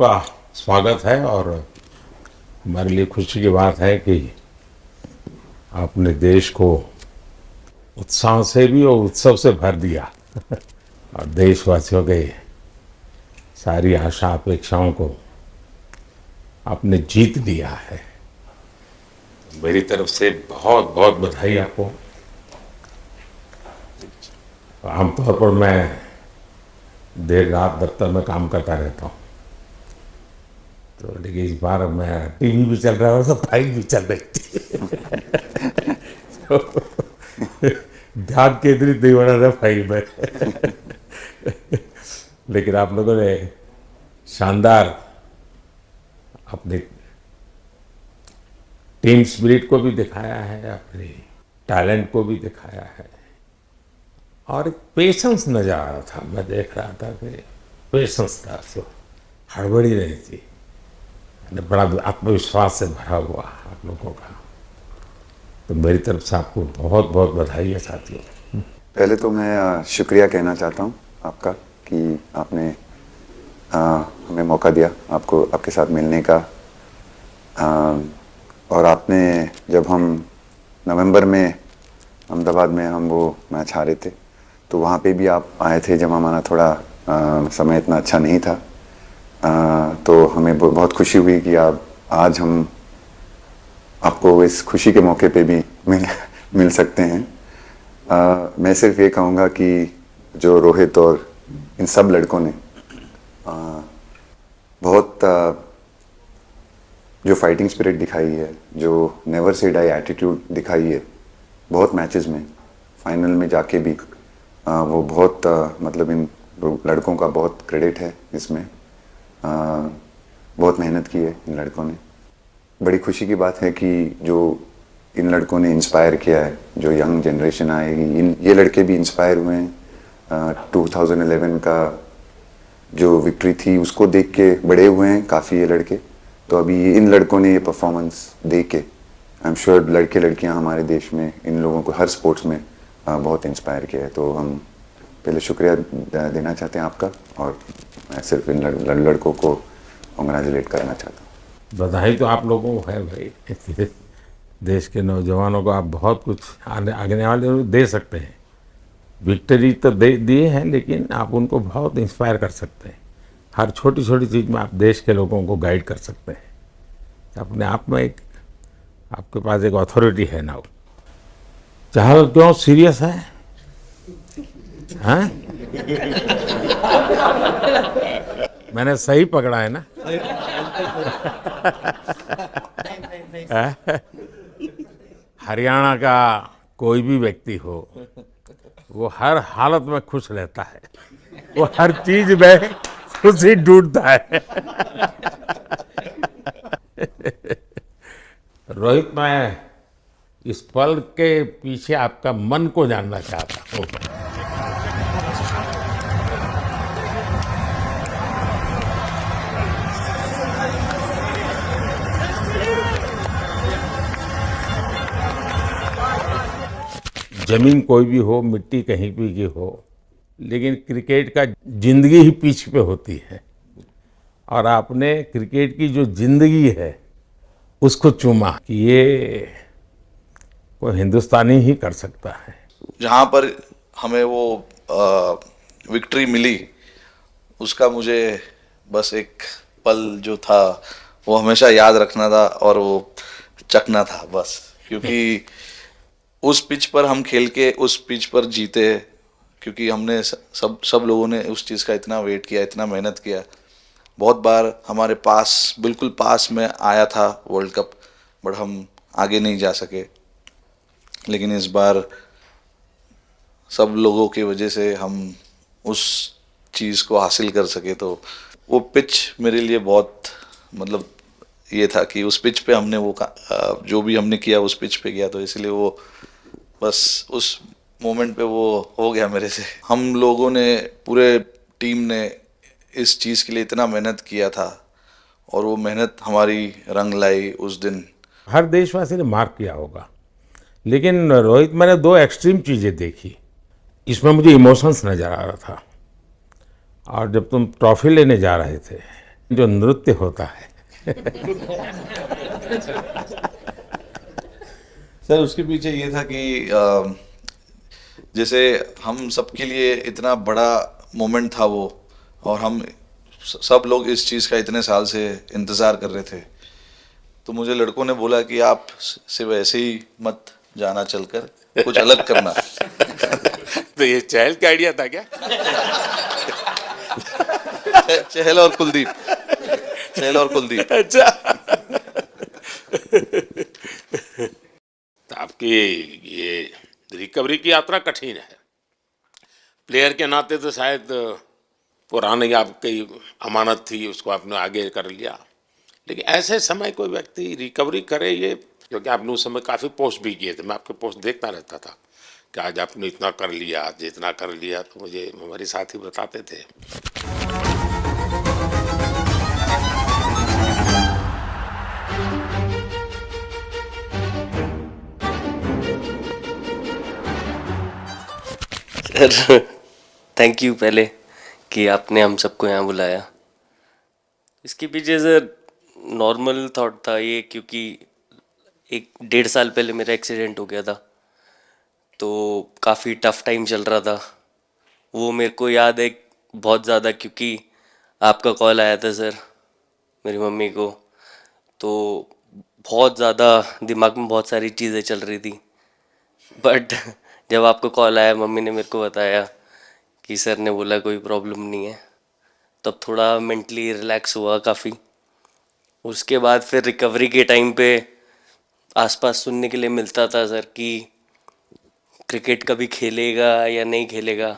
का स्वागत है और हमारे लिए खुशी की बात है कि आपने देश को उत्साह से भी और उत्सव से भर दिया और देशवासियों के सारी आशा अपेक्षाओं को आपने जीत लिया है। मेरी तरफ से बहुत बहुत बधाई आपको। आमतौर पर मैं देर रात दफ्तर में काम करता रहता हूँ, तो लेकिन इस बार मैं टीवी भी चल रहा है और फाइल भी चल रही थी तो ध्यान केंद्रित नहीं हो रहा था फाइल में लेकिन आप लोगों ने शानदार अपने टीम स्पिरिट को भी दिखाया है, अपने टैलेंट को भी दिखाया है और एक पेशेंस नजर आ रहा था। मैं देख रहा था कि पेशेंस था, सो हड़बड़ी नहीं थी, बड़ा आत्मविश्वास से भरा हुआ आप लोगों का। तो मेरी तरफ से आपको बहुत बहुत बधाई है साथियों। पहले तो मैं शुक्रिया कहना चाहता हूँ आपका कि आपने हमें मौका दिया आपको आपके साथ मिलने का। और आपने जब हम नवंबर में अहमदाबाद में हम वो मैच हारे थे तो वहाँ पे भी आप आए थे जब हमारा थोड़ा समय इतना अच्छा नहीं था। तो हमें बहुत खुशी हुई कि आप आज हम आपको इस खुशी के मौके पे भी मिल सकते हैं। मैं सिर्फ ये कहूँगा कि जो रोहित और इन सब लड़कों ने बहुत जो फाइटिंग स्पिरिट दिखाई है, जो नेवर से डाई एटीट्यूड दिखाई है बहुत मैचेस में, फाइनल में जाके भी वो बहुत मतलब इन लड़कों का बहुत क्रेडिट है इसमें। बहुत मेहनत की है इन लड़कों ने। बड़ी खुशी की बात है कि जो इन लड़कों ने इंस्पायर किया है, जो यंग जनरेशन आएगी, ये लड़के भी इंस्पायर हुए हैं। 2011 का जो विक्ट्री थी उसको देख के बड़े हुए हैं काफ़ी ये लड़के। तो अभी इन लड़कों ने ये परफॉर्मेंस दे के आई एम श्योर लड़के लड़कियां हमारे देश में इन लोगों को हर स्पोर्ट्स में बहुत इंस्पायर किया है। तो हम पहले शुक्रिया देना चाहते हैं आपका और मैं सिर्फ इन लड़कों को कांग्रेचुलेट करना चाहता हूँ। बधाई तो आप लोगों को है भाई। देश के नौजवानों को आप बहुत कुछ आगे वाले दे सकते हैं। विक्ट्री तो दे दिए हैं लेकिन आप उनको बहुत इंस्पायर कर सकते हैं। हर छोटी छोटी चीज़ में आप देश के लोगों को गाइड कर सकते हैं। अपने आप में एक आपके पास एक अथॉरिटी है ना। चाहे क्यों सीरियस है हाँ? मैंने सही पकड़ा है ना? हरियाणा का कोई भी व्यक्ति हो वो हर हालत में खुश रहता है, वो हर चीज में खुशी ढूंढता है। रोहित, मैं इस पल के पीछे आपका मन को जानना चाहता हूँ। जमीन कोई भी हो, मिट्टी कहीं भी की हो, लेकिन क्रिकेट का जिंदगी ही पिच पे होती है और आपने क्रिकेट की जो जिंदगी है उसको चुमा कि ये कोई हिंदुस्तानी ही कर सकता है। जहाँ पर हमें वो विक्ट्री मिली उसका मुझे बस एक पल जो था वो हमेशा याद रखना था और वो चखना था बस, क्योंकि उस पिच पर हम खेल के उस पिच पर जीते, क्योंकि हमने सब लोगों ने उस चीज़ का इतना वेट किया, इतना मेहनत किया। बहुत बार हमारे पास बिल्कुल पास में आया था वर्ल्ड कप, बट हम आगे नहीं जा सके। लेकिन इस बार सब लोगों की वजह से हम उस चीज़ को हासिल कर सके। तो वो पिच मेरे लिए बहुत मतलब ये था कि उस पिच पे हमने वो जो भी हमने किया उस पिच पे किया, तो इसलिए वो बस उस मोमेंट पे वो हो गया मेरे से। हम लोगों ने पूरे टीम ने इस चीज़ के लिए इतना मेहनत किया था और वो मेहनत हमारी रंग लाई उस दिन। हर देशवासी ने मार्क किया होगा, लेकिन रोहित मैंने दो एक्सट्रीम चीज़ें देखी। इसमें मुझे इमोशंस नज़र आ रहा था। और जब तुम ट्रॉफी लेने जा रहे थे जो नृत्य होता है। सर उसके पीछे ये था कि जैसे हम सबके लिए इतना बड़ा मोमेंट था वो, और हम सब लोग इस चीज़ का इतने साल से इंतज़ार कर रहे थे, तो मुझे लड़कों ने बोला कि आप सिर्फ ऐसे ही मत जाना, चलकर कुछ अलग करना। तो ये चहल का आइडिया था क्या? चहल और कुलदीप, चहल और कुलदीप। अच्छा। तो आपकी ये रिकवरी की यात्रा कठिन है। प्लेयर के नाते तो शायद पुरानी आपकी अमानत थी, उसको आपने आगे कर लिया, लेकिन ऐसे समय कोई व्यक्ति रिकवरी करे, ये क्योंकि आपने उस समय काफ़ी पोस्ट भी किए थे, मैं आपके पोस्ट देखता रहता था कि आज आपने इतना कर लिया, आज इतना कर लिया, तो मुझे हमारे साथी बताते थे। सर थैंक यू पहले कि आपने हम सबको यहाँ बुलाया। इसके पीछे सर नॉर्मल थॉट था ये, क्योंकि 1-1.5 साल पहले मेरा एक्सीडेंट हो गया था, तो काफ़ी टफ टाइम चल रहा था। वो मेरे को याद है बहुत ज़्यादा, क्योंकि आपका कॉल आया था सर मेरी मम्मी को, तो बहुत ज़्यादा दिमाग में बहुत सारी चीज़ें चल रही थी। बट जब आपको कॉल आया, मम्मी ने मेरे को बताया कि सर ने बोला कोई प्रॉब्लम नहीं है, तब थोड़ा मेंटली रिलैक्स हुआ काफ़ी। उसके बाद फिर रिकवरी के टाइम पे आसपास सुनने के लिए मिलता था सर कि क्रिकेट कभी खेलेगा या नहीं खेलेगा,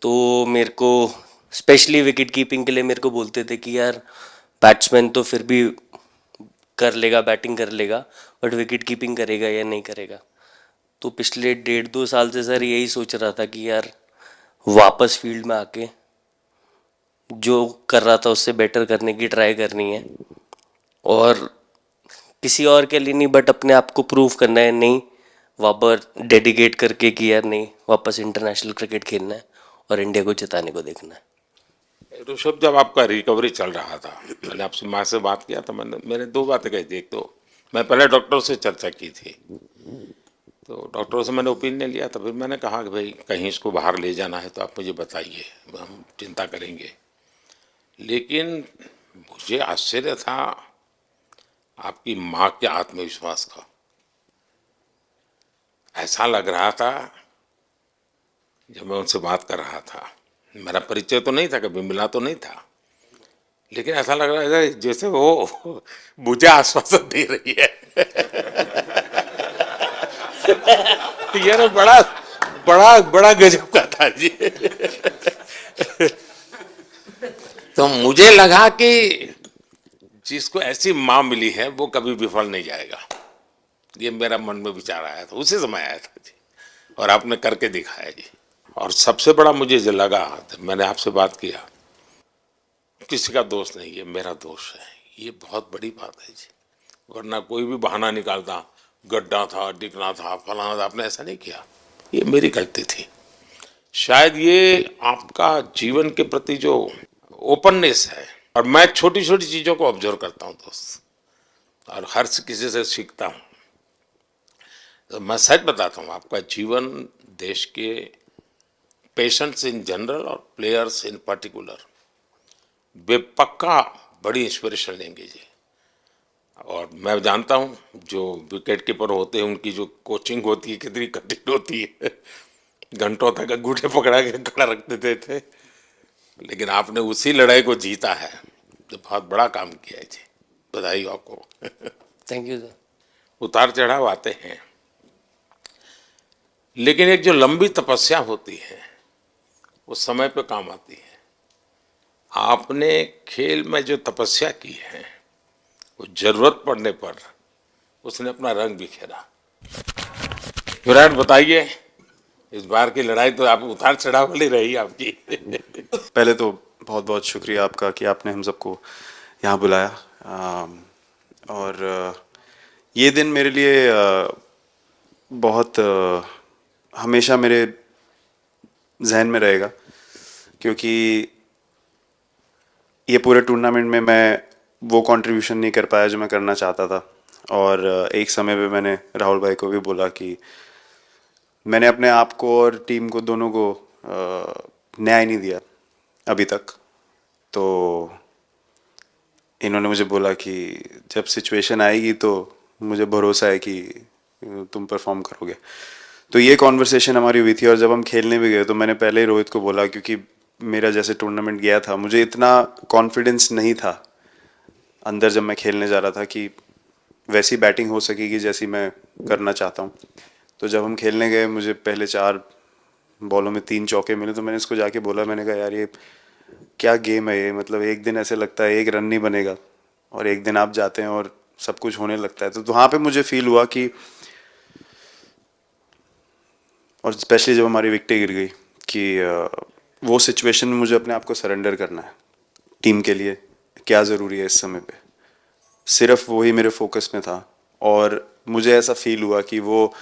तो मेरे को स्पेशली विकेट कीपिंग के लिए मेरे को बोलते थे कि यार बैट्समैन तो फिर भी कर लेगा, बैटिंग कर लेगा, बट विकेट कीपिंग करेगा या नहीं करेगा। तो पिछले 1.5-2 साल से सर यही सोच रहा था कि यार वापस फील्ड में आके जो कर रहा था उससे बेटर करने की ट्राई करनी है, और किसी और के लिए नहीं बट अपने आप को प्रूव करना है, नहीं वापस डेडिकेट करके कि यार नहीं, वापस इंटरनेशनल क्रिकेट खेलना है और इंडिया को जिताने को देखना है। ऋषभ, जब आपका रिकवरी चल रहा था, मैंने आपसे माँ से बात किया था, मैंने दो बातें कही थी। एक तो मैं पहले डॉक्टर से चर्चा की थी, तो डॉक्टरों से मैंने ओपिनियन लिया था, फिर मैंने कहा कि भाई कहीं इसको बाहर ले जाना है तो आप मुझे बताइए, हम चिंता करेंगे। लेकिन मुझे आश्चर्य था आपकी माँ के आत्मविश्वास का। ऐसा लग रहा था जब मैं उनसे बात कर रहा था, मेरा परिचय तो नहीं था, कभी मिला तो नहीं था, लेकिन ऐसा लग रहा है जैसे वो मुझे आश्वासन दे रही है। यार बड़ा बड़ा बड़ा गजब का था जी। तो मुझे लगा कि जिसको ऐसी माँ मिली है वो कभी विफल नहीं जाएगा, ये मेरा मन में विचार आया था, उसी समय आया था जी, और आपने करके दिखाया जी। और सबसे बड़ा मुझे जो लगा, मैंने आपसे बात किया, किसी का दोष नहीं, ये मेरा दोष है, ये बहुत बड़ी बात है जी। वरना कोई भी बहाना निकालता, गड्ढा था, डिगना था, फलाना था, आपने ऐसा नहीं किया, ये मेरी गलती थी। शायद ये आपका जीवन के प्रति जो ओपननेस है, और मैं छोटी छोटी चीज़ों को ऑब्जर्व करता हूँ दोस्त, और हर किसी से सीखता हूँ। तो मैं सच बताता हूँ, आपका जीवन देश के पेशेंट्स इन जनरल और प्लेयर्स इन पर्टिकुलर वे पक्का बड़ी इंस्पिरेशन लेंगे जी। और मैं जानता हूँ जो विकेट कीपर होते हैं उनकी जो कोचिंग होती है कितनी कठिन होती है, घंटों तक अंगूठे पकड़ा के खड़ा रख देते थे, लेकिन आपने उसी लड़ाई को जीता है, तो बहुत बड़ा काम किया है जी, बधाई हो आपको। Thank you sir. उतार चढ़ाव आते हैं, लेकिन एक जो लंबी तपस्या होती है वो समय पे काम आती है। आपने खेल में जो तपस्या की है वो जरूरत पड़ने पर उसने अपना रंग बिखेरा। विराट, बताइए, इस बार की लड़ाई तो आप उतार चढ़ाव वाली रही आपकी। पहले तो बहुत बहुत शुक्रिया आपका कि आपने हम सबको यहाँ बुलाया, और ये दिन मेरे लिए बहुत हमेशा मेरे जहन में रहेगा, क्योंकि ये पूरे टूर्नामेंट में मैं वो कंट्रीब्यूशन नहीं कर पाया जो मैं करना चाहता था। और एक समय पे मैंने राहुल भाई को भी बोला कि मैंने अपने आप को और टीम को दोनों को न्याय नहीं दिया अभी तक। तो इन्होंने मुझे बोला कि जब सिचुएशन आएगी तो मुझे भरोसा है कि तुम परफॉर्म करोगे। तो ये कॉन्वर्सेशन हमारी हुई थी। और जब हम खेलने भी गए तो मैंने पहले ही रोहित को बोला, क्योंकि मेरा जैसे टूर्नामेंट गया था मुझे इतना कॉन्फिडेंस नहीं था अंदर जब मैं खेलने जा रहा था कि वैसी बैटिंग हो सकेगी जैसी मैं करना चाहता हूँ। तो जब हम खेलने गए मुझे पहले 4 बॉलों में 3 चौके मिले। तो मैंने इसको जाके बोला, मैंने कहा यार ये क्या गेम है ये, मतलब एक दिन ऐसे लगता है 1 रन नहीं बनेगा और एक दिन आप जाते हैं और सब कुछ होने लगता है। तो वहाँ पे मुझे फील हुआ कि, और स्पेशली जब हमारी विकेटें गिर गई, कि वो सिचुएशन में मुझे अपने आप को सरेंडर करना है। टीम के लिए क्या ज़रूरी है इस समय पे, सिर्फ वही मेरे फोकस में था। और मुझे ऐसा फील हुआ कि वो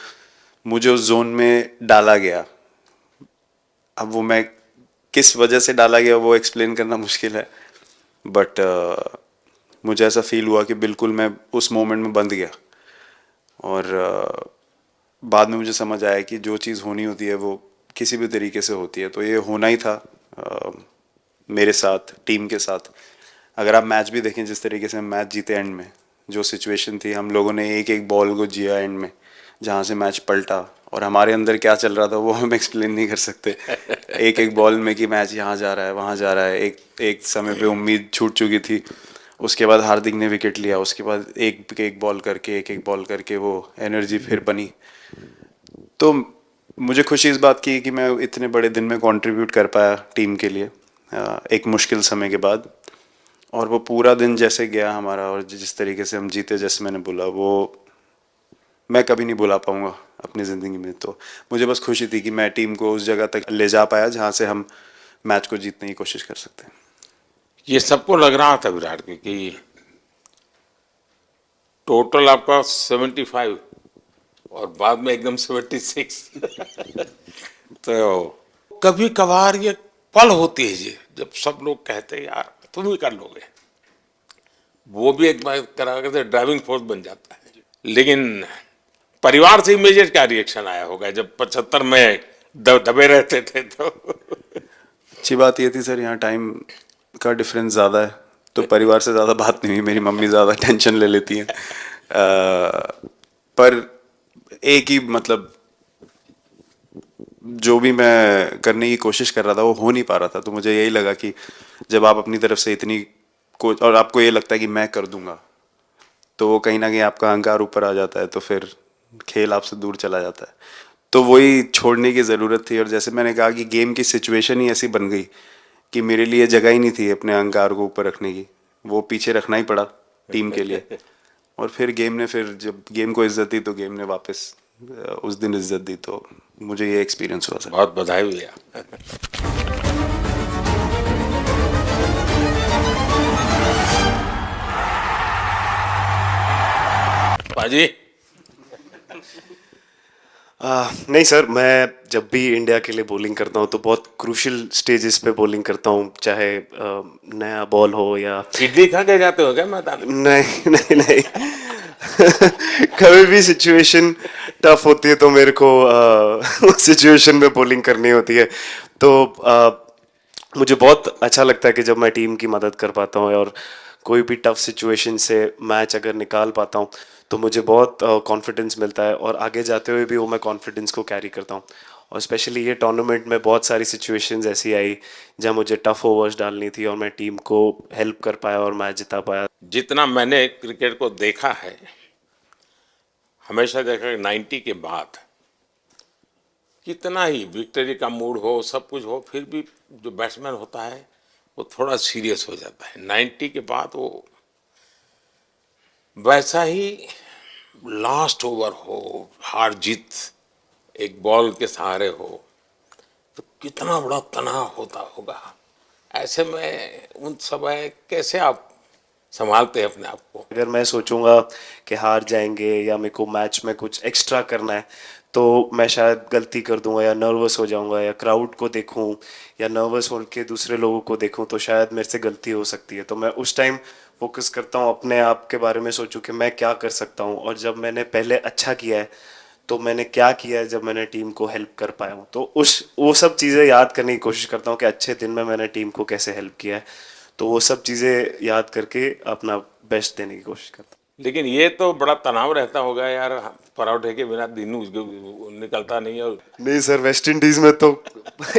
मुझे उस जोन में डाला गया। अब वो मैं किस वजह से डाला गया वो एक्सप्लेन करना मुश्किल है, बट मुझे ऐसा फील हुआ कि बिल्कुल मैं उस मोमेंट में बंध गया। और बाद में मुझे समझ आया कि जो चीज़ होनी होती है वो किसी भी तरीके से होती है। तो ये होना ही था मेरे साथ, टीम के साथ। अगर आप मैच भी देखें, जिस तरीके से हम मैच जीते एंड में, जो सिचुएशन थी, हम लोगों ने एक एक बॉल को जिया एंड में, जहाँ से मैच पलटा। और हमारे अंदर क्या चल रहा था वो हम एक्सप्लेन नहीं कर सकते। एक एक बॉल में कि मैच यहाँ जा रहा है वहाँ जा रहा है। एक समय पे उम्मीद छूट चुकी थी। उसके बाद हार्दिक ने विकेट लिया, उसके बाद एक एक बॉल करके वो एनर्जी फिर बनी। तो मुझे खुशी इस बात की कि मैं इतने बड़े दिन में कंट्रीब्यूट कर पाया टीम के लिए एक मुश्किल समय के बाद। और वो पूरा दिन जैसे गया हमारा और जिस तरीके से हम जीते, जैसे मैंने बोला, वो मैं कभी नहीं भुला पाऊंगा अपनी ज़िंदगी में। तो मुझे बस खुशी थी कि मैं टीम को उस जगह तक ले जा पाया जहाँ से हम मैच को जीतने की कोशिश कर सकते हैं। ये सबको लग रहा था विराट को कि टोटल आपका 75 और बाद में एकदम 76। तो कभी कभार ये पल होती है जी, जब सब लोग कहते हैं यार तुम ही कर लोगे, वो भी एक बार करा के ड्राइविंग फोर्स बन जाता है। लेकिन परिवार से इमीडिएट क्या रिएक्शन आया होगा जब 75 में दबे रहते थे? तो अच्छी बात ये थी सर, यहाँ टाइम का डिफरेंस ज़्यादा है, तो परिवार से ज़्यादा बात नहीं हुई। मेरी मम्मी ज़्यादा टेंशन ले लेती हैं। पर एक ही, मतलब जो भी मैं करने की कोशिश कर रहा था वो हो नहीं पा रहा था। तो मुझे यही लगा कि जब आप अपनी तरफ से इतनी और आपको ये लगता है कि मैं कर दूंगा, तो वो कहीं ना कहीं आपका अहंकार ऊपर आ जाता है, तो फिर खेल आपसे दूर चला जाता है। तो वही छोड़ने की ज़रूरत थी। और जैसे मैंने कहा कि गेम की सिचुएशन ही ऐसी बन गई कि मेरे लिए जगह ही नहीं थी अपने अहंकार को ऊपर रखने की, वो पीछे रखना ही पड़ा टीम के लिए। और फिर गेम ने, फिर जब गेम को इज्जत दी तो गेम ने वापस उस दिन इज्जत दी। तो मुझे ये एक्सपीरियंस हुआ सर। बहुत बधाई भैया। बाजी नहीं सर, मैं जब भी इंडिया के लिए बॉलिंग करता हूँ तो बहुत क्रूशियल स्टेजेस पे बॉलिंग करता हूँ, चाहे नया बॉल हो या इडली खा के जाते हो क्या मैदान में? नहीं नहीं नहीं। कभी भी सिचुएशन टफ होती है तो मेरे को उस सिचुएशन में बॉलिंग करनी होती है। तो मुझे बहुत अच्छा लगता है कि जब मैं टीम की मदद कर पाता हूँ और कोई भी टफ सिचुएशन से मैच अगर निकाल पाता हूँ तो मुझे बहुत कॉन्फिडेंस मिलता है। और आगे जाते हुए भी वो मैं कॉन्फिडेंस को कैरी करता हूँ। और स्पेशली ये टूर्नामेंट में बहुत सारी सिचुएशंस ऐसी आई जहाँ मुझे टफ ओवर्स डालनी थी और मैं टीम को हेल्प कर पाया और मैच जिता पाया। जितना मैंने क्रिकेट को देखा है, हमेशा देखा कि 90 के बाद कितना ही विक्ट्री का मूड हो, सब कुछ हो, फिर भी जो बैट्समैन होता है वो थोड़ा सीरियस हो जाता है। 90 के बाद वो वैसा ही लास्ट ओवर हो, हार जीत एक बॉल के सहारे हो, तो कितना बड़ा तनाव होता होगा। ऐसे में उन समय कैसे आप संभालते हैं अपने आप को। अगर मैं सोचूंगा कि हार जाएंगे या मेरे को मैच में कुछ एक्स्ट्रा करना है तो मैं शायद गलती कर दूंगा या नर्वस हो जाऊंगा या क्राउड को देखूं या नर्वस होकर दूसरे लोगों को देखूं तो शायद मेरे से गलती हो सकती है। तो मैं उस टाइम फोकस करता हूं, अपने आप के बारे में सोचूं कि मैं क्या कर सकता हूं, और जब मैंने पहले अच्छा किया है तो मैंने क्या किया है जब मैंने टीम को हेल्प कर पाया हूँ। तो वो सब चीज़ें याद करने की कोशिश करता हूँ कि अच्छे दिन में मैंने टीम को कैसे हेल्प किया है। तो वो सब चीज़ें याद करके अपना बेस्ट देने की कोशिश करता हूँ। लेकिन ये तो बड़ा तनाव रहता होगा यार, पराठे के बिना दिन निकलता नहीं। और नहीं सर, वेस्ट इंडीज में तो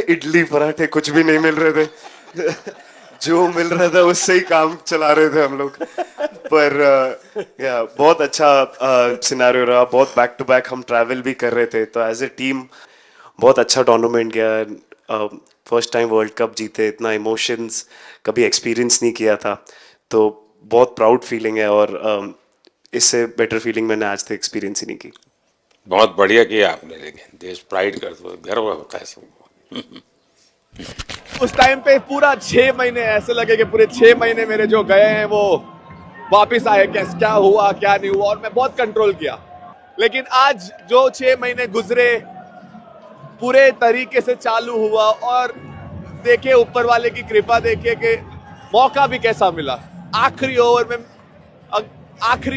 इडली पराठे कुछ भी नहीं मिल रहे थे जो मिल रहा था उससे ही काम चला रहे थे हम लोग। पर या बहुत अच्छा सिनेरियो रहा, बहुत बैक टू बैक हम ट्रैवल भी कर रहे थे, तो एज ए टीम बहुत अच्छा टूर्नामेंट गया। फर्स्ट टाइम वर्ल्ड कप जीते, इतना इमोशंस कभी एक्सपीरियंस नहीं किया था, तो बहुत प्राउड फीलिंग है। और इससे बेटर फीलिंग मैंने आज तक एक्सपीरियंस ही नहीं की। बहुत बढ़िया किया आपने, लेकिन देश प्राइड कर दो, गर्व होता है सबको। उस टाइम पे पूरा 6 महीने ऐसे लगे कि पूरे 6 महीने मेरे जो गए हैं वो वापस आए, क्या हुआ क्या नहीं हुआ, और मैं बहुत कंट्रोल किया। लेकिन आज जो 6 महीने गुजरे पूरे तरीके से चालू हुआ, और देखे ऊपर वाले की कृपा, देखे कि मौका भी कैसा मिला आखिरी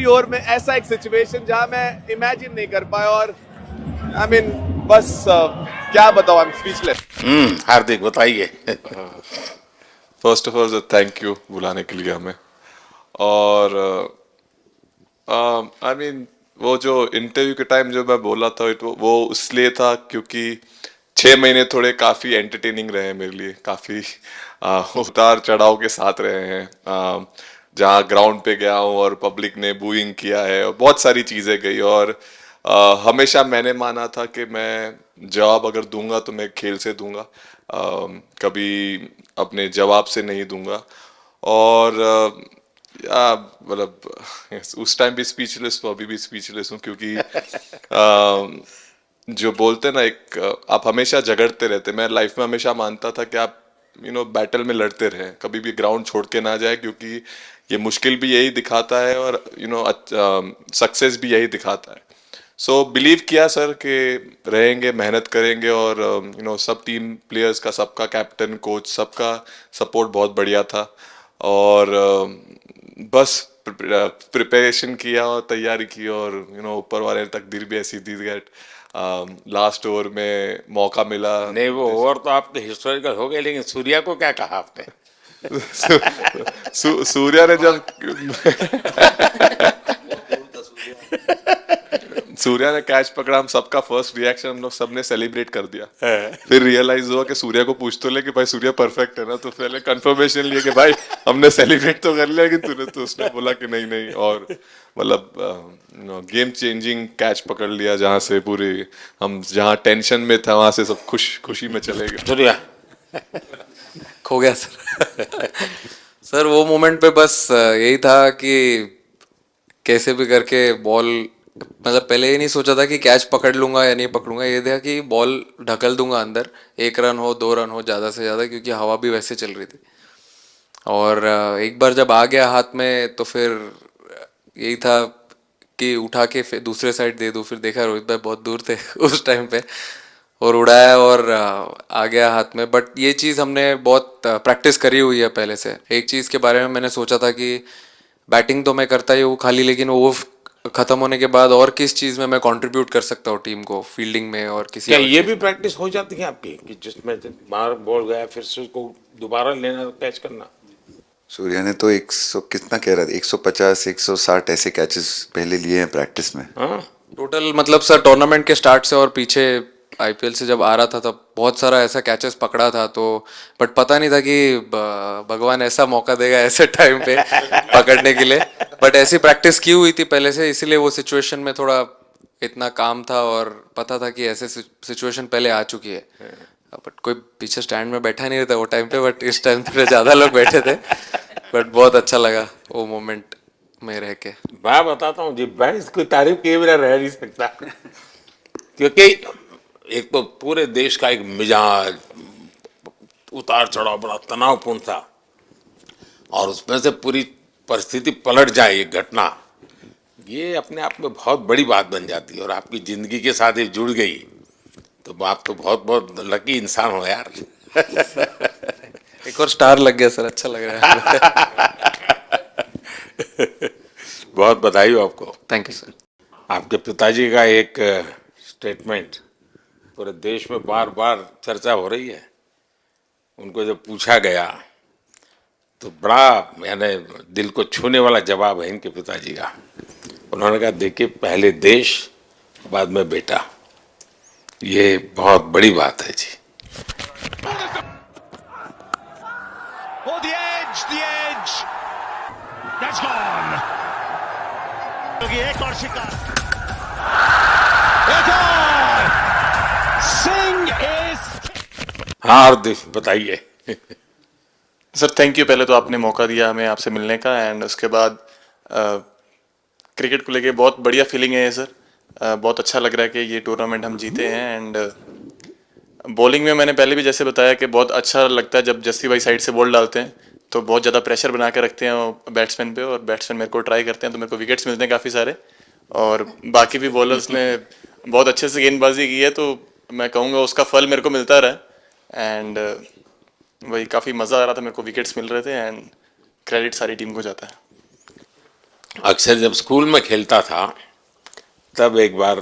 ओवर में ऐसा एक सिचुएशन जहां मैं इमेजिन नहीं कर पाया। और आई मीन बस क्या बताऊं, आई एम स्पीचलेस। हार्दिक बताइए। First of all thank you बुलाने के लिए हमें। और आई मीन वो जो इंटरव्यू के टाइम जो मैं बोला था वो इसलिए था क्योंकि 6 महीने थोड़े काफ़ी एंटरटेनिंग रहे हैं मेरे लिए, काफ़ी उतार चढ़ाव के साथ रहे हैं। जहाँ ग्राउंड पे गया हूँ और पब्लिक ने बूइंग किया है और बहुत सारी चीज़ें गई, और हमेशा मैंने माना था कि मैं जवाब अगर दूंगा तो मैं खेल से दूंगा, कभी अपने जवाब से नहीं दूंगा। और मतलब उस टाइम भी स्पीचलेस हूँ, अभी भी स्पीचलेस हूँ, क्योंकि जो बोलते ना आप हमेशा झगड़ते रहते। मैं लाइफ में हमेशा मानता था कि आप बैटल में लड़ते रहें, कभी भी ग्राउंड छोड़ के ना जाए, क्योंकि ये मुश्किल भी यही दिखाता है और सक्सेस भी यही दिखाता है। सो बिलीव किया सर कि रहेंगे, मेहनत करेंगे, और सब टीम प्लेयर्स का, सबका कैप्टन कोच सबका सपोर्ट बहुत बढ़िया था। और बस प्रिपरेशन किया और तैयारी की, और ऊपर वाले तकदीर भी ऐसी दी गई। लास्ट ओवर में मौका मिला। नहीं, वो ओवर तो आपके हिस्टोरिकल हो गए, लेकिन सूर्या को क्या कहा आपने? सूर्या ने जब सूर्या ने कैच पकड़ा, हम सबका फर्स्ट रिएक्शन हम लोग सबने सेलिब्रेट कर दिया। फिर रियलाइज हुआ कि सूर्या को पूछ तो ले कि भाई सूर्या परफेक्ट है ना, तो पहले कंफर्मेशन लिए कि भाई हमने सेलिब्रेट तो कर लिया, कि तूने, तो उसने बोला कि नहीं नहीं। और मतलब गेम चेंजिंग कैच पकड़ लिया, जहाँ से पूरी हम जहाँ टेंशन में था वहां से सब खुशी में चले गए। सूर्या खो गया सर। सर वो मोमेंट पे बस यही था कि कैसे भी करके बॉल, मतलब पहले ये नहीं सोचा था कि कैच पकड़ लूंगा या नहीं पकड़ूंगा, ये था कि बॉल ढकल दूंगा अंदर, 1 रन हो 2 रन हो ज़्यादा से ज़्यादा, क्योंकि हवा भी वैसे चल रही थी। और एक बार जब आ गया हाथ में तो फिर यही था कि उठा के फिर दूसरे साइड दे दूँ। फिर देखा रोहित भाई बहुत दूर थे उस टाइम पे, और उड़ाया और आ गया हाथ में। बट ये चीज़ हमने बहुत प्रैक्टिस करी हुई है पहले से। एक चीज़ के बारे में मैंने सोचा था कि बैटिंग तो मैं करता ही हूँ खाली, लेकिन वो खत्म होने के बाद और किस चीज़ में मैं कंट्रीब्यूट कर सकता हूँ टीम को, फील्डिंग में और किसी। क्या ये भी प्रैक्टिस हो जाती है आपकी कि जिसमें बाहर बॉल गया फिर से उसको दोबारा लेना, कैच करना? सूर्या ने तो 100 कितना कह रहा था, 150 160 ऐसे कैचेस पहले लिए हैं प्रैक्टिस में। टोटल मतलब सर टूर्नामेंट के स्टार्ट से और पीछे आईपीएल से जब आ रहा था तब बहुत सारा ऐसा कैचेस पकड़ा था, तो बट पता नहीं था कि भगवान ऐसा मौका देगा ऐसे टाइम पे पकड़ने के लिए। बट ऐसी प्रैक्टिस की हुई थी पहले से, इसीलिए वो सिचुएशन में थोड़ा इतना काम था और पता था कि ऐसे सिचुएशन पहले आ चुकी है। बट कोई पीछे स्टैंड में बैठा नहीं रहता वो टाइम पे, बट इस टाइम पे ज़्यादा लोग बैठे थे। बट बहुत अच्छा लगा वो मोमेंट में रह के। मैं बताता हूँ जी, मैं इसकी तारीफ किए बिना रह नहीं सकता, क्योंकि एक तो पूरे देश का एक मिजाज उतार चढ़ाव बड़ा तनावपूर्ण था, और उसमें से पूरी परिस्थिति पलट जाए, एक घटना, ये अपने आप में बहुत बड़ी बात बन जाती है और आपकी ज़िंदगी के साथ ये जुड़ गई, तो आप तो बहुत बहुत लकी इंसान हो यार। एक और स्टार लग गया सर, अच्छा लग रहा है। बहुत बधाई हो आपको। Thank you sir. आपके पिताजी का एक स्टेटमेंट पूरे देश में बार बार चर्चा हो रही है। उनको जब पूछा गया तो बड़ा यानी दिल को छूने वाला जवाब है इनके पिताजी का। उन्होंने कहा, देखिए पहले देश बाद में बेटा, ये बहुत बड़ी बात है जी। Oh, the edge, that's gone. एक और शिकार, एक और, सिंह इज। हाँ हार्दिक बताइए। सर थैंक यू, पहले तो आपने मौका दिया हमें आपसे मिलने का, एंड उसके बाद क्रिकेट को लेके बहुत बढ़िया फीलिंग है सर। बहुत अच्छा लग रहा है कि ये टूर्नामेंट हम जीते हैं। एंड बॉलिंग में मैंने पहले भी जैसे बताया कि बहुत अच्छा लगता है जब जस्सी भाई साइड से बॉल डालते हैं, तो बहुत ज़्यादा प्रेशर बना के रखते हैं बैट्समैन पे, और बैट्समैन मेरे को ट्राई करते हैं तो मेरे को विकेट्स मिलते हैं काफ़ी सारे। और बाकी भी बॉलर्स ने बहुत अच्छे से गेंदबाजी की है, तो मैं कहूँगा उसका फल मेरे को मिलता रहा। एंड वही काफ़ी मज़ा आ रहा था, मेरे को विकेट्स मिल रहे थे, एंड क्रेडिट सारी टीम को जाता है। अक्सर जब स्कूल में खेलता था तब एक बार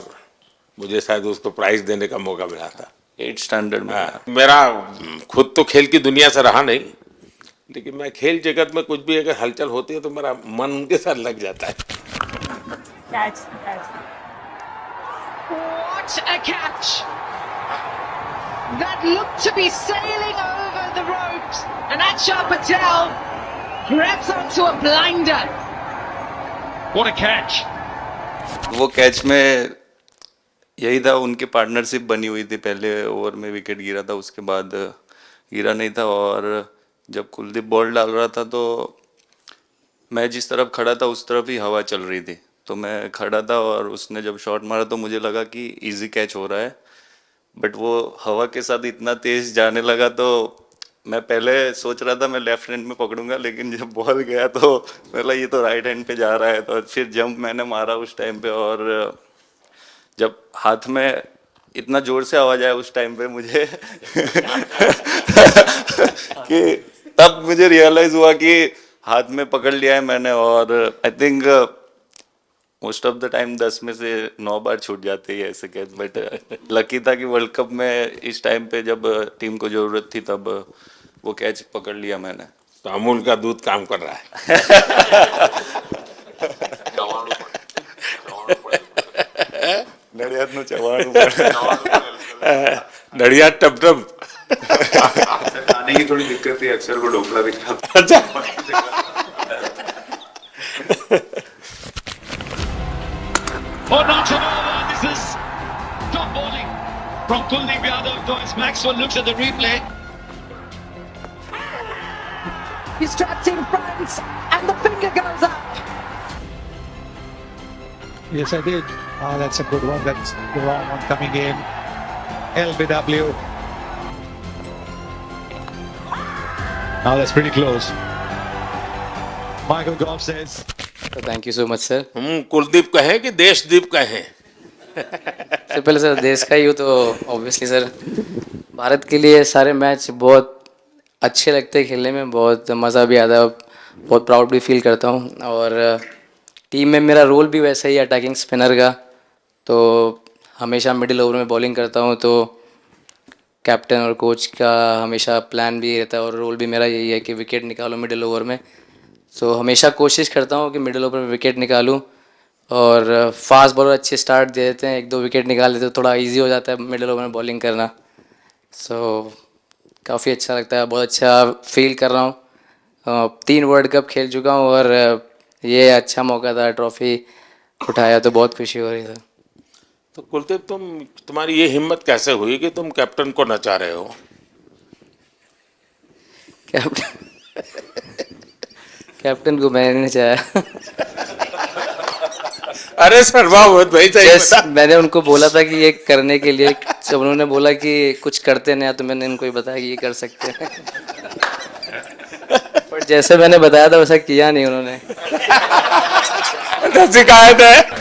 मुझे शायद उसको प्राइज देने का मौका मिला था 8th स्टैंडर्ड में। मेरा खुद तो खेल की दुनिया से रहा नहीं, लेकिन मैं खेल जगत में कुछ भी अगर हलचल होती है तो मेरा मन उनके साथ लग जाता है। What a catch! That looked to be sailing over the ropes, and Achar Patel grabs onto a blinder. What a catch! वो कैच में यही था, उनकी पार्टनरशिप बनी हुई थी, पहले ओवर में विकेट गिरा था, उसके बाद गिरा नहीं था। और जब कुलदीप बॉल डाल रहा था तो मैं जिस तरफ खड़ा था उस तरफ ही हवा चल रही थी, तो मैं खड़ा था और उसने जब शॉट मारा तो मुझे लगा कि इजी कैच हो रहा है, बट वो हवा के साथ इतना तेज जाने लगा तो मैं पहले सोच रहा था मैं लेफ्ट हैंड में पकड़ूंगा, लेकिन जब बॉल गया तो मतलब ये तो राइट हैंड पे जा रहा है, तो फिर जंप मैंने मारा उस टाइम पे। और जब हाथ में इतना जोर से आवाज आया उस टाइम पे मुझे कि तब मुझे रियलाइज हुआ कि हाथ में पकड़ लिया है मैंने। और I think most of the time 10 में से 9 बार छूट जाते हैं ऐसे कैच, बट लकी था कि वर्ल्ड कप में इस टाइम पे जब टीम को जरूरत थी तब वो कैच पकड़ लिया मैंने। तो अमूल का दूध काम कर रहा है। नड़ियाद नु चवाणु नड़ियाद टप टप खाने की थोड़ी दिक्कत थी, अक्सर को ढोकला भी खाता। अच्छा। Oh, not at all. This is top bowling from Kuldeep Yadav. Thomas Maxwell looks at the replay. He's trapped in front, and the finger goes up. Yes, I did. Oh, that's a good one. That's the wrong one coming in. LBW. Now that's pretty close. Michael Goff says. Thank you so much sir. Kuldeep कहें कि देशदीप कहें? सबसे पहले sir देश का ही हो तो obviously sir Bharat के लिए सारे मैच बहुत अच्छे लगते हैं खेलने में, बहुत मज़ा भी आता है, बहुत प्राउड भी फील करता हूँ। और टीम में मेरा रोल भी वैसा ही है अटैकिंग स्पिनर का, तो हमेशा मिडिल ओवर में बॉलिंग करता हूँ, तो कैप्टन और कोच का हमेशा प्लान भी रहता है और रोल भी मेरा यही है कि विकेट निकालो मिडिल ओवर में। सो हमेशा कोशिश करता हूँ कि मिडिल ओवर में विकेट निकालूँ, और फास्ट बॉलर अच्छे स्टार्ट दे देते हैं, 1-2 विकेट निकाल देते तो थोड़ा इजी हो जाता है मिडिल ओवर में बॉलिंग करना। सो काफ़ी अच्छा लगता है, बहुत अच्छा फील कर रहा हूँ। 3 वर्ल्ड कप खेल चुका हूँ और ये अच्छा मौका था, ट्रॉफी उठाया तो बहुत खुशी हो रही है। तो कुलदीप तुम्हारी ये हिम्मत कैसे हुई कि तुम कैप्टन को नचा रहे हो? कैप्टन को मैंने नहीं नचाया। अरे सर वाह भाई मैंने उनको बोला था कि ये करने के लिए, जब उन्होंने बोला कि कुछ करते नहीं तो मैंने इनको ही बताया कि ये कर सकते हैं। पर जैसे मैंने बताया था वैसा किया नहीं उन्होंने। तो शिकायत है।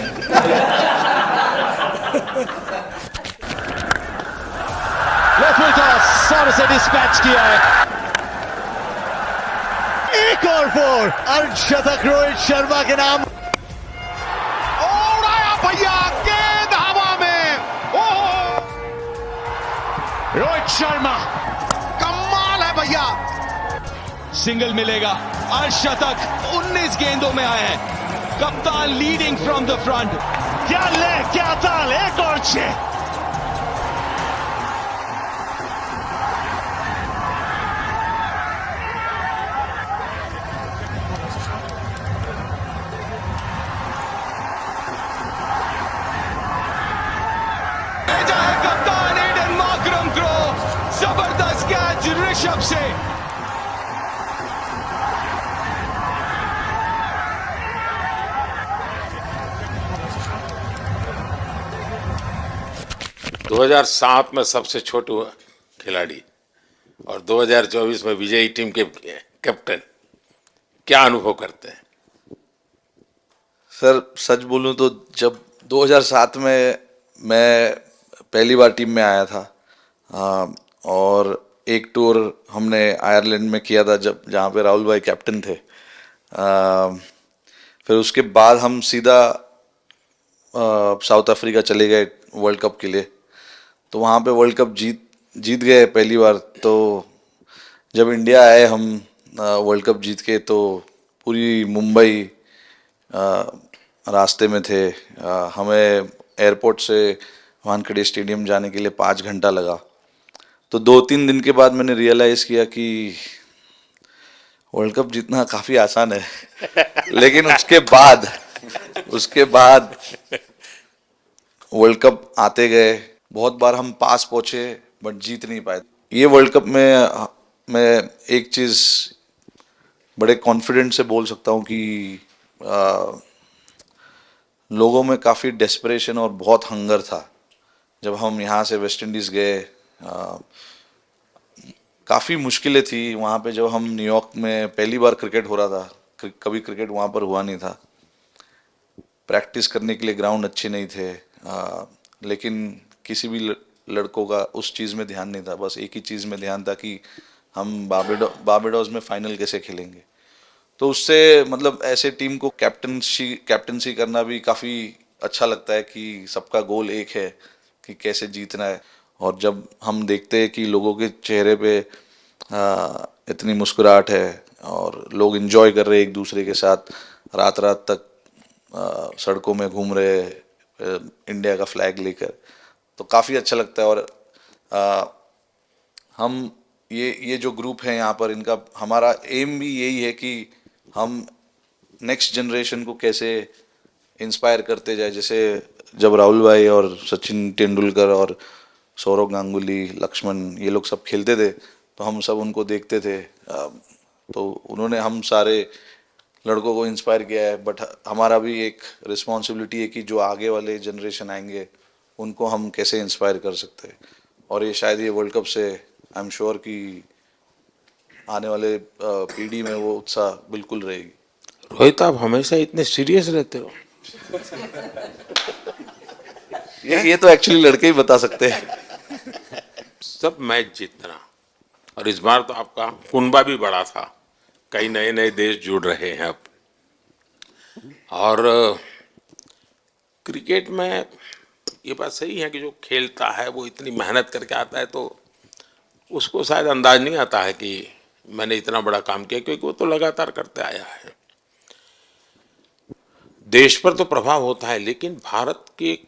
सारे से डिस्पैच किया है। एक और 4 अर्धशतक रोहित शर्मा के नाम। उड़ाया भैया, गेंद हवा में। ओह, रोहित शर्मा कमाल है भैया। सिंगल मिलेगा, अर्धशतक 19 गेंदों में आए हैं। कप्तान लीडिंग फ्रॉम द फ्रंट। क्या ले, क्या ताल, एक और 6। जबरदस्त कैच ऋषभ से। दो 2007 में सबसे छोटे खिलाड़ी और 2024 में विजयी टीम के कैप्टन, क्या अनुभव करते हैं? सर सच बोलूं तो जब 2007 में मैं पहली बार टीम में आया था, और एक टूर हमने आयरलैंड में किया था जब जहाँ पे राहुल भाई कैप्टन थे। फिर उसके बाद हम सीधा साउथ अफ्रीका चले गए वर्ल्ड कप के लिए। तो वहाँ पे वर्ल्ड कप जीत गए पहली बार। तो जब इंडिया आए हम वर्ल्ड कप जीत के, तो पूरी मुंबई रास्ते में थे। हमें एयरपोर्ट से वानखेड़े स्टेडियम जाने के लिए 5 घंटा लगा। तो 2-3 दिन के बाद मैंने रियलाइज़ किया कि वर्ल्ड कप जीतना काफ़ी आसान है। लेकिन उसके बाद वर्ल्ड कप आते गए। बहुत बार हम पास पहुँचे बट जीत नहीं पाए। ये वर्ल्ड कप में मैं एक चीज़ बड़े कॉन्फिडेंट से बोल सकता हूँ कि लोगों में काफ़ी डेस्परेशन और बहुत हंगर था। जब हम यहाँ से वेस्ट इंडीज़ गए, काफ़ी मुश्किलें थी वहाँ पे। जब हम न्यूयॉर्क में पहली बार क्रिकेट हो रहा था, कभी क्रिकेट वहाँ पर हुआ नहीं था। प्रैक्टिस करने के लिए ग्राउंड अच्छे नहीं थे, लेकिन किसी भी लड़कों का उस चीज़ में ध्यान नहीं था। बस एक ही चीज़ में ध्यान था कि हम बारबाडोस में फाइनल कैसे खेलेंगे। तो उससे मतलब ऐसे टीम को कैप्टनसी करना भी काफ़ी अच्छा लगता है कि सबका गोल एक है कि कैसे जीतना है। और जब हम देखते हैं कि लोगों के चेहरे पे इतनी मुस्कुराहट है और लोग एंजॉय कर रहे हैं एक दूसरे के साथ, रात रात तक सड़कों में घूम रहे इंडिया का फ्लैग लेकर, तो काफ़ी अच्छा लगता है। और हम ये जो ग्रुप है यहाँ पर, इनका हमारा एम भी यही है कि हम नेक्स्ट जनरेशन को कैसे इंस्पायर करते जाए। जैसे जब राहुल भाई और सचिन तेंदुलकर और सौरव गांगुली, लक्ष्मण, ये लोग सब खेलते थे तो हम सब उनको देखते थे। तो उन्होंने हम सारे लड़कों को इंस्पायर किया है। बट हमारा भी एक रिस्पॉन्सिबिलिटी है कि जो आगे वाले जनरेशन आएंगे उनको हम कैसे इंस्पायर कर सकते हैं। और ये शायद ये वर्ल्ड कप से आई एम श्योर कि आने वाले पीढ़ी में वो उत्साह बिल्कुल रहेगी। रोहित, आप हमेशा इतने सीरियस रहते हो। ये तो एक्चुअली लड़के ही बता सकते हैं। सब मैच जीतना, और इस बार तो आपका कुनबा भी बड़ा था, कई नए नए देश जुड़ रहे हैं अब। और क्रिकेट में ये बात सही है कि जो खेलता है वो इतनी मेहनत करके आता है, तो उसको शायद अंदाज नहीं आता है कि मैंने इतना बड़ा काम किया, क्योंकि वो तो लगातार करते आया है। देश पर तो प्रभाव होता है, लेकिन भारत की एक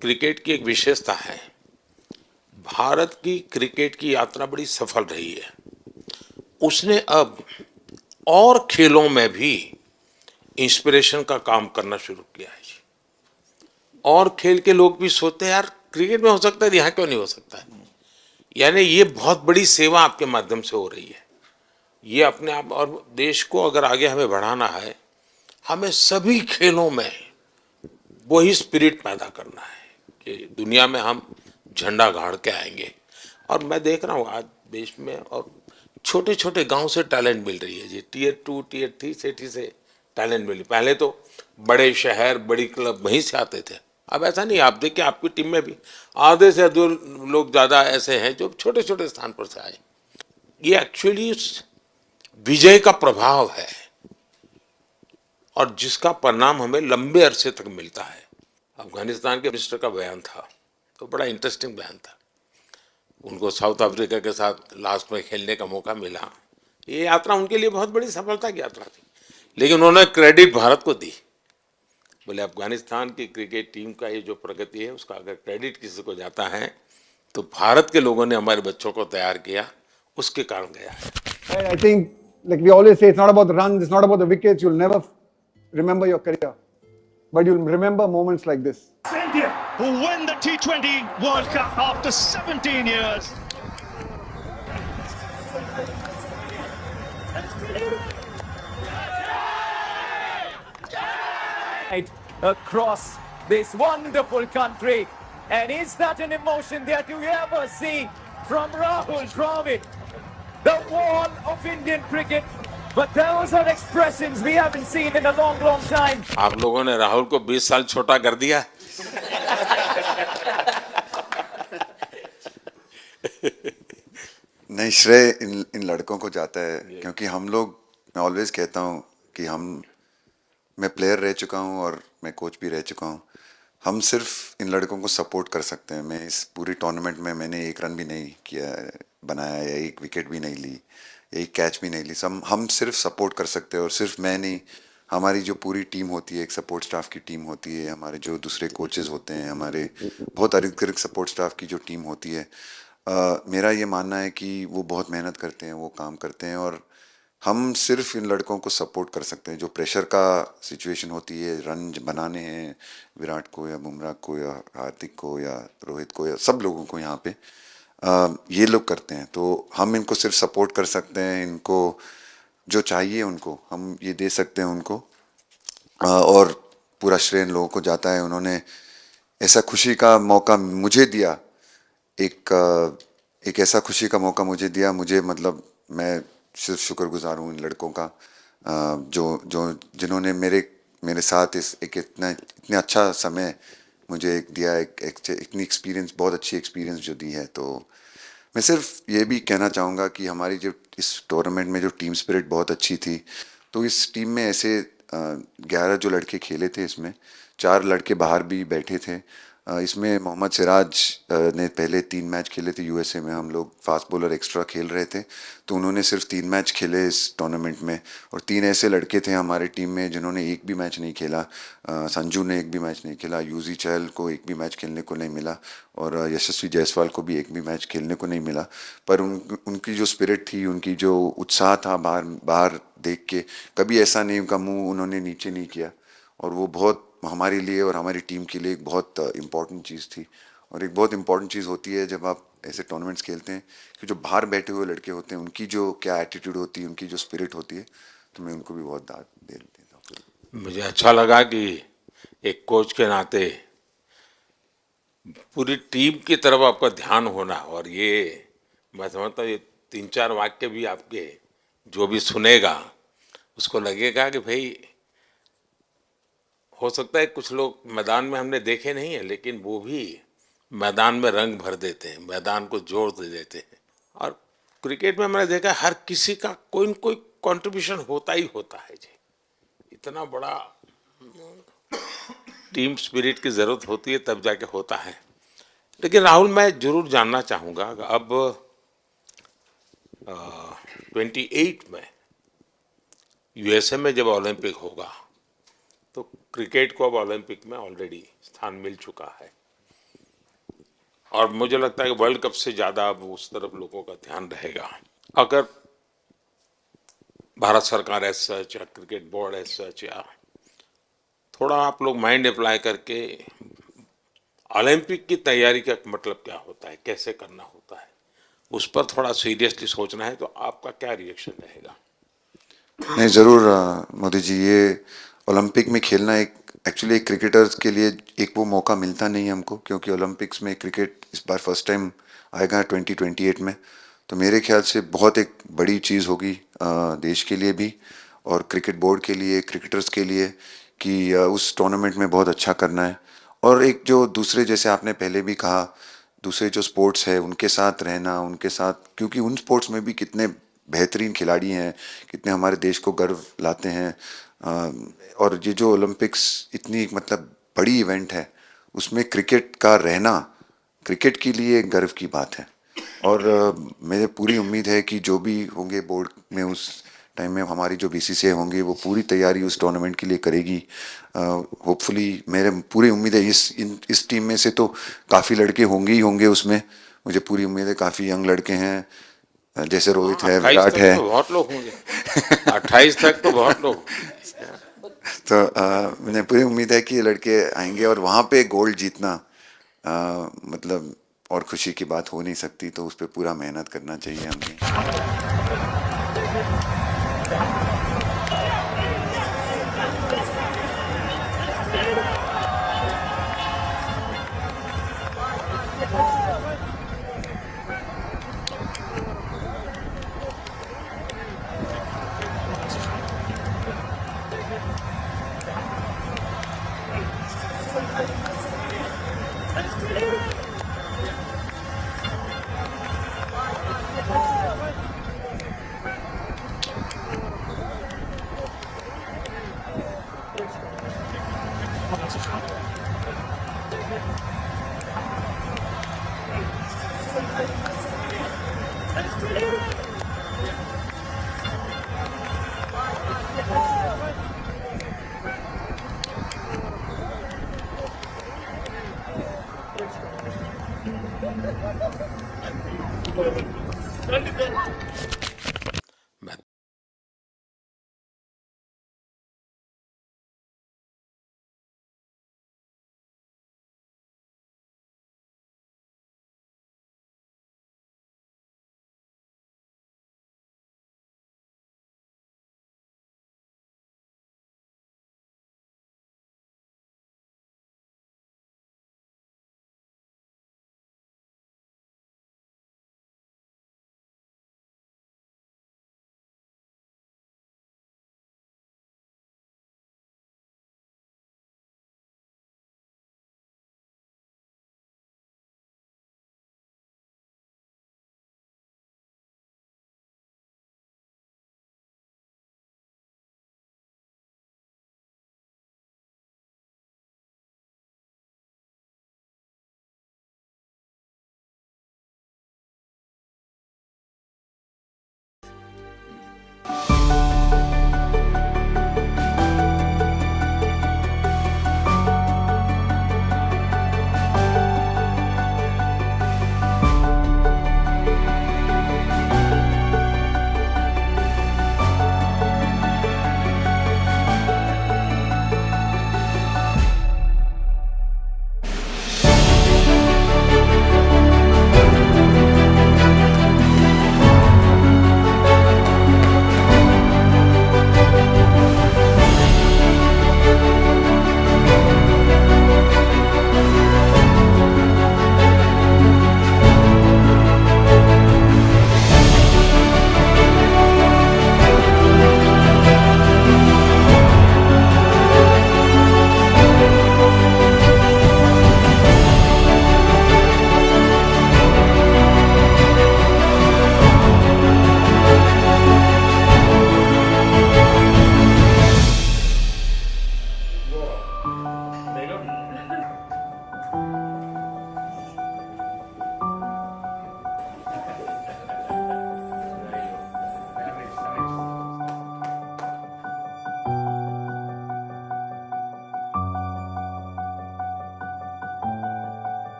क्रिकेट की एक विशेषता है। भारत की क्रिकेट की यात्रा बड़ी सफल रही है। उसने अब और खेलों में भी इंस्पिरेशन का काम करना शुरू किया है। और खेल के लोग भी सोचते हैं यार क्रिकेट में हो सकता है, यहाँ क्यों नहीं हो सकता है। यानी ये बहुत बड़ी सेवा आपके माध्यम से हो रही है। ये अपने आप, और देश को अगर आगे हमें बढ़ाना है, हमें सभी खेलों में वही स्पिरिट पैदा करना है कि दुनिया में हम झंडा गाड़ के आएंगे। और मैं देख रहा हूँ आज देश में, और छोटे छोटे गांव से टैलेंट मिल रही है जी। टियर 2 टियर 3 सिटी से टैलेंट मिली। पहले तो बड़े शहर बड़ी क्लब वहीं से आते थे, अब ऐसा नहीं। आप देखिए आपकी टीम में भी आधे से अधिक लोग ज़्यादा ऐसे हैं जो छोटे छोटे स्थान पर से आए। ये एक्चुअली विजय का प्रभाव है और जिसका परिणाम हमें लंबे अरसे तक मिलता है। अफगानिस्तान के मिनिस्टर का बयान था तो बड़ा इंटरेस्टिंग बयान था। उनको साउथ अफ्रीका के साथ लास्ट में खेलने का मौका मिला। ये यात्रा उनके लिए बहुत बड़ी सफलता की यात्रा थी, लेकिन उन्होंने क्रेडिट भारत को दी। बोले अफगानिस्तान की क्रिकेट टीम का ये जो प्रगति है उसका अगर क्रेडिट किसी को जाता है तो भारत के लोगों ने हमारे बच्चों को तैयार किया, उसके कारण गया है। I think, like we always say, it's not about the runs, it's not about the wickets. You'll never remember your career, but you'll remember moments like this. India, who win the T20 World Cup after 17 years. Across this wonderful country, and is that an emotion that you ever see from Rahul Dravid, the wall of Indian cricket? But those are expressions we haven't seen in a long, long time. आप लोगों ने राहुल को 20 साल छोटा कर दिया। नहीं, श्रेय इन लड़कों को जाता है, क्योंकि हम लोग, मैं ऑलवेज कहता हूँ कि मैं प्लेयर रह चुका हूँ और मैं कोच भी रह चुका हूँ। हम सिर्फ इन लड़कों को सपोर्ट कर सकते हैं। मैं इस पूरी टूर्नामेंट में मैंने एक रन भी नहीं किया, बनाया, या एक विकेट भी नहीं ली, एक कैच भी नहीं ली। हम सिर्फ सपोर्ट कर सकते हैं, और सिर्फ मैं नहीं, हमारी जो पूरी टीम होती है, एक सपोर्ट स्टाफ की टीम होती है, हमारे जो दूसरे कोचेस होते हैं, हमारे बहुत अधिक सपोर्ट स्टाफ की जो टीम होती है, मेरा ये मानना है कि वो बहुत मेहनत करते हैं, वो काम करते हैं, और हम सिर्फ इन लड़कों को सपोर्ट कर सकते हैं। जो प्रेशर का सिचुएशन होती है, रन बनाने हैं विराट को या बुमराह को या हार्दिक को या रोहित को या सब लोगों को यहाँ पे, ये लोग करते हैं। तो हम इनको सिर्फ सपोर्ट कर सकते हैं, इनको जो चाहिए उनको हम ये दे सकते हैं उनको, और पूरा श्रेय इन लोगों को जाता है। उन्होंने ऐसा खुशी का मौका मुझे दिया, एक ऐसा खुशी का मौका मुझे दिया। मुझे मतलब मैं सिर्फ शुक्रगुजार हूँ इन लड़कों का, जिन्होंने मेरे साथ इतने अच्छा समय मुझे दिया, इतनी एक्सपीरियंस, बहुत अच्छी एक्सपीरियंस जो दी है। तो मैं सिर्फ ये भी कहना चाहूँगा कि हमारी जो इस टूर्नामेंट में जो टीम स्पिरिट बहुत अच्छी थी। तो इस टीम में ऐसे 11 जो लड़के खेले थे, इसमें 4 लड़के बाहर भी बैठे थे। इसमें मोहम्मद सिराज ने पहले 3 मैच खेले थे यूएसए में। हम लोग फास्ट बॉलर एक्स्ट्रा खेल रहे थे, तो उन्होंने सिर्फ 3 मैच खेले इस टूर्नामेंट में। और 3 ऐसे लड़के थे हमारे टीम में जिन्होंने एक भी मैच नहीं खेला। संजू ने एक भी मैच नहीं खेला, यूजी चहल को एक भी मैच खेलने को नहीं मिला, और यशस्वी जायसवाल को भी एक भी मैच खेलने को नहीं मिला। पर उनकी जो स्पिरिट थी, उनकी जो उत्साह था, बाहर देख के कभी ऐसा नहीं, उनका मुँह उन्होंने नीचे नहीं किया, और वो बहुत हमारे लिए और हमारी टीम के लिए एक बहुत इम्पॉर्टेंट चीज़ थी। और एक बहुत इम्पॉर्टेंट चीज़ होती है जब आप ऐसे टूर्नामेंट्स खेलते हैं कि जो बाहर बैठे हुए लड़के होते हैं, उनकी जो क्या एटीट्यूड होती है, उनकी जो स्पिरिट होती है, तो मैं उनको भी बहुत दाद दे देता हूँ। मुझे अच्छा लगा कि एक कोच के नाते पूरी टीम की तरफ आपका ध्यान होना, और ये मैं समझता हूँ ये 3-4 वाक्य भी आपके जो भी सुनेगा उसको लगेगा कि भाई, हो सकता है कुछ लोग मैदान में हमने देखे नहीं है, लेकिन वो भी मैदान में रंग भर देते हैं, मैदान को जोड़ दे देते हैं। और क्रिकेट में मैंने देखा हर किसी का कोई न कोई कंट्रीब्यूशन होता ही होता है जी। इतना बड़ा टीम स्पिरिट की ज़रूरत होती है तब जाके होता है। लेकिन राहुल, मैं जरूर जानना चाहूँगा, अब 28 में यूएसए में जब ओलंपिक होगा तो क्रिकेट को अब ओलंपिक में ऑलरेडी स्थान मिल चुका है, और मुझे लगता है कि वर्ल्ड कप से ज़्यादा अब उस तरफ लोगों का ध्यान रहेगा। अगर भारत सरकार एज सच या क्रिकेट बोर्ड एज सच, या थोड़ा आप लोग माइंड अप्लाई करके ओलंपिक की तैयारी का मतलब क्या होता है, कैसे करना होता है, उस पर थोड़ा सीरियसली सोचना है, तो आपका क्या रिएक्शन रहेगा? नहीं, ज़रूर मोदी जी, ये ओलंपिक में खेलना एक्चुअली एक क्रिकेटर्स के लिए एक वो मौका मिलता नहीं है हमको, क्योंकि ओलंपिक्स में क्रिकेट इस बार फर्स्ट टाइम आएगा 2028 में। तो मेरे ख्याल से बहुत एक बड़ी चीज़ होगी देश के लिए भी और क्रिकेट बोर्ड के लिए, क्रिकेटर्स के लिए, कि उस टूर्नामेंट में बहुत अच्छा करना है। और एक जो दूसरे, जैसे आपने पहले भी कहा, दूसरे जो स्पोर्ट्स है उनके साथ रहना, उनके साथ, क्योंकि उन स्पोर्ट्स में भी कितने बेहतरीन खिलाड़ी हैं, कितने हमारे देश को गर्व लाते हैं। और ये जो ओलंपिक्स इतनी मतलब बड़ी इवेंट है, उसमें क्रिकेट का रहना क्रिकेट के लिए एक गर्व की बात है। और मेरे पूरी उम्मीद है कि जो भी होंगे बोर्ड में उस टाइम में, हमारी जो बीसीसीआई होंगे वो पूरी तैयारी उस टूर्नामेंट के लिए करेगी। होपफुली मेरे पूरी उम्मीद है इस टीम में से तो काफ़ी लड़के होंगे ही होंगे उसमें, मुझे पूरी उम्मीद है। काफ़ी यंग लड़के हैं, जैसे रोहित है, विराट है, तो बहुत लोग होंगे 28 तक तो बहुत लोग। तो मुझे पूरी उम्मीद है कि ये लड़के आएंगे और वहाँ पे गोल्ड जीतना मतलब और खुशी की बात हो नहीं सकती। तो उस पर पूरा मेहनत करना चाहिए हमें।